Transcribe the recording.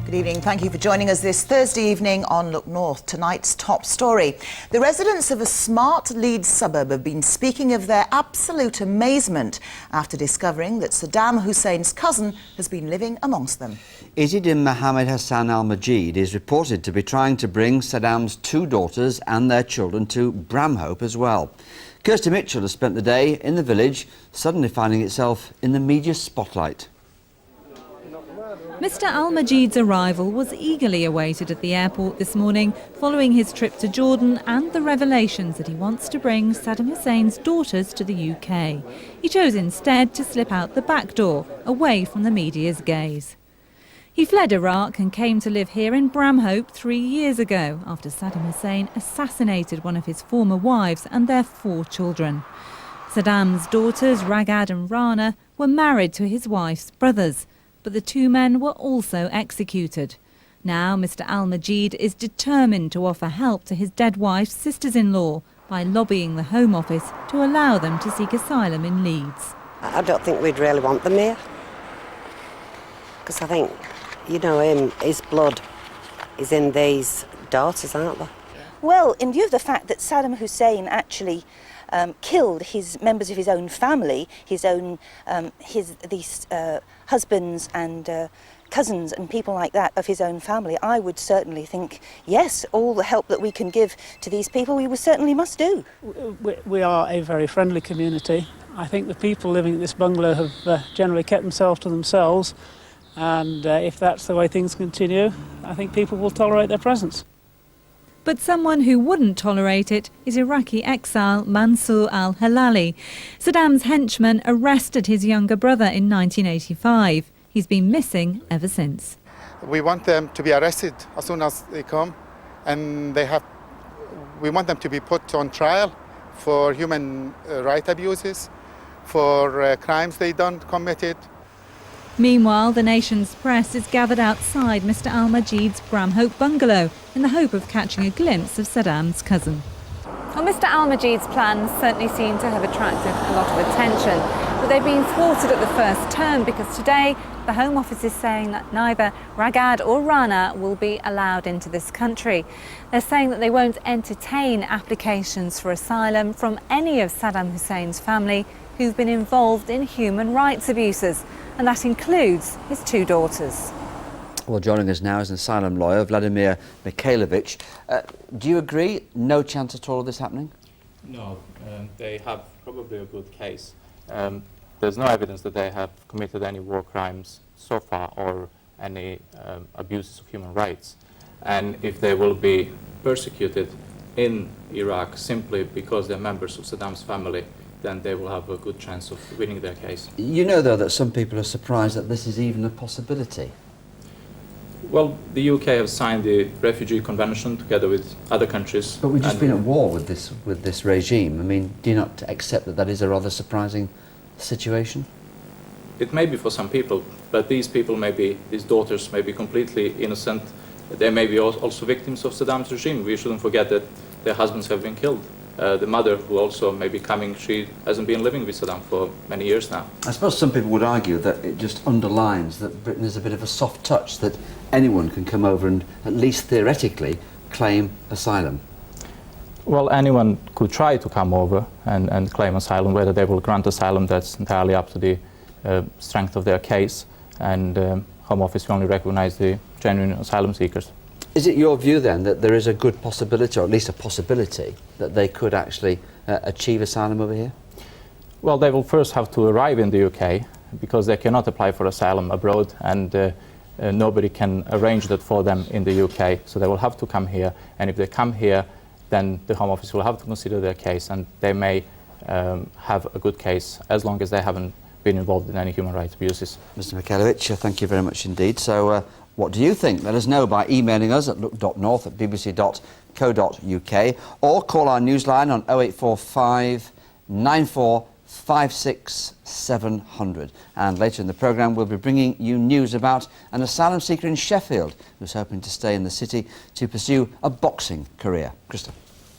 Good evening. Thank you for joining us this Thursday evening on Look North. Tonight's top story. The residents of a smart Leeds suburb have been speaking of their absolute amazement after discovering that Saddam Hussein's cousin has been living amongst them. Izzeddin Mohammed Hassan al-Majid is reported to be trying to bring Saddam's two daughters and their children to Bramhope as well. Kirsty Mitchell has spent the day in the village, suddenly finding itself in the media spotlight. Mr al-Majid's arrival was eagerly awaited at the airport this morning following his trip to Jordan and the revelations that he wants to bring Saddam Hussein's daughters to the UK. He chose instead to slip out the back door, away from the media's gaze. He fled Iraq and came to live here in Bramhope 3 years ago after Saddam Hussein assassinated one of his former wives and their 4 children. Saddam's daughters, Ragad and Rana, were married to his wife's brothers. But the 2 men were also executed. Now Mr al-Majid is determined to offer help to his dead wife's sisters-in-law by lobbying the Home Office to allow them to seek asylum in Leeds. I don't think we'd really want them here. Because I think, you know, his blood is in these daughters, aren't they? Well, in view of the fact that Saddam Hussein actually killed his members of his own family, these husbands and cousins and people like that of his own family, I would certainly think, yes, all the help that we can give to these people, we certainly must do. We are a very friendly community. I think the people living at this bungalow have generally kept themselves to themselves, and if that's the way things continue, I think people will tolerate their presence. But someone who wouldn't tolerate it is Iraqi exile Mansour al-Hilali. Saddam's henchmen arrested his younger brother in 1985. He's been missing ever since. We want them to be arrested as soon as they come, and we want them to be put on trial for human rights abuses, for crimes they committed. Meanwhile, the nation's press is gathered outside Mr al-Majid's Bramhope bungalow in the hope of catching a glimpse of Saddam's cousin. Well, Mr al-Majid's plans certainly seem to have attracted a lot of attention, but they've been thwarted at the first turn because today the Home Office is saying that neither Ragad or Rana will be allowed into this country. They're saying that they won't entertain applications for asylum from any of Saddam Hussein's family who've been involved in human rights abuses, and that includes his 2 daughters. Well, joining us now is an asylum lawyer, Vladimir Mikeljevic. Do you agree? No chance at all of this happening? No, they have probably a good case. There's no evidence that they have committed any war crimes so far or any abuses of human rights. And if they will be persecuted in Iraq simply because they're members of Saddam's family, then they will have a good chance of winning their case. You know, though, that some people are surprised that this is even a possibility. Well, the UK have signed the Refugee Convention together with other countries. But we've just been at war with this regime. I mean, do you not accept that that is a rather surprising situation? It may be for some people, but these daughters may be completely innocent. They may be also victims of Saddam's regime. We shouldn't forget that their husbands have been killed. The mother, who also may be coming, she hasn't been living with Saddam for many years now. I suppose some people would argue that it just underlines that Britain is a bit of a soft touch, that anyone can come over and, at least theoretically, claim asylum. Well, anyone could try to come over and claim asylum. Whether they will grant asylum, that's entirely up to the strength of their case, and Home Office will only recognise the genuine asylum seekers. Is it your view then that there is a good possibility, or at least a possibility, that they could actually achieve asylum over here? Well, they will first have to arrive in the UK because they cannot apply for asylum abroad, and nobody can arrange that for them in the UK. So they will have to come here, and if they come here, then the Home Office will have to consider their case, and they may have a good case as long as they haven't been involved in any human rights abuses. Mr Mikeljevic, thank you very much indeed. So what do you think? Let us know by emailing us at look.north@bbc.co.uk or call our newsline on 0845 9456 700. And later in the programme we'll be bringing you news about an asylum seeker in Sheffield who's hoping to stay in the city to pursue a boxing career. Krista.